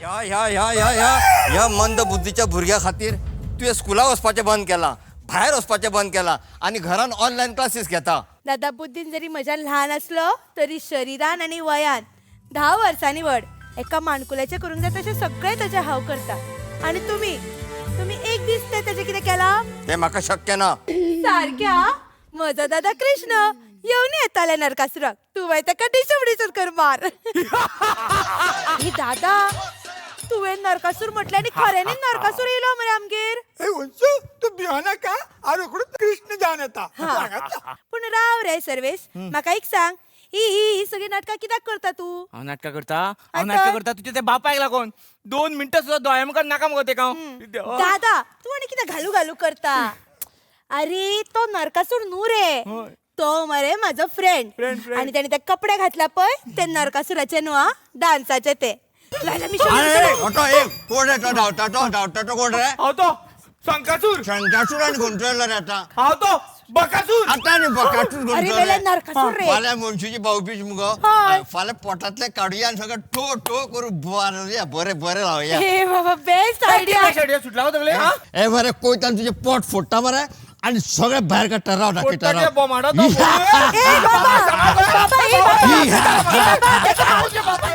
ह्या मंद बुद्धीच्या भुरग्या खातीर तुवें स्कुला वचपाचें बंद केलां, भायर वचपाचें बंद केलां आनी घरान ऑनलायन क्लासीस घेता. दादा बुद्धीन जरी म्हज्यान ल्हान असलो तरी शरिरान आणि वयान 10 वर्सांनी व्हड. एका माणकुल्याचें करूंक जाय तशें सगळें ताचें हांव करता. आणि तुम्ही एक दीस ताचें कितें केलां तें म्हाका शक्य ना. सारक्या म्हजो दादा कृष्ण येवन येताले नरकासुराक. तू मागीर ताका डिशम कर मार. हे दादा तुवें नरकासूर म्हटलें आनी खऱ्यांनी नरकासूर येयलो मरे आमगेर. तू भिवना का रोखडूच कृष्ण जावन येता. पूण राव रे सर्वेश, म्हाका एक सांग, ही सगळी नाटकां कित्याक करता तू? हांव नाटकां करता तुझ्या त्या बापायक लागून 2 मिनटां सुद्दां दोळ्या मुखार नाका मगो तेका हांव. दादा तू आनी कितें घालू करता? अरे तो नरकासूर न्हू रे, तो मरे म्हाजो फ्रेंड. आणि त्याने ते कपडे घातला पळय ते नरकासुराचे न्हू, हा डान्साचे ते. लायला मी कोण रे तो धांवता तो कोण रे? हांव तो शंकासूर. शंकासूर आनी गुंतवला रे आता. हांव तो बकासूर. आता न्ही बकासूर अरे वेले नरकासूर रे. फाल्यां मनशूची भाऊबीज मुगो. हय. फाल्यां पोटांतले काडुया आनी सगळें टो टो करून बुवारुया. बरें लावया. हे बाबा बेस्ट आयडिया. सुटला सगळे हे बरें कोयतान तुजे पोट फोडटा मरे आनी सगळें भायर काडटा. राव दाखयता बोमाडो ए बाबा, बाबा, ए बाबा.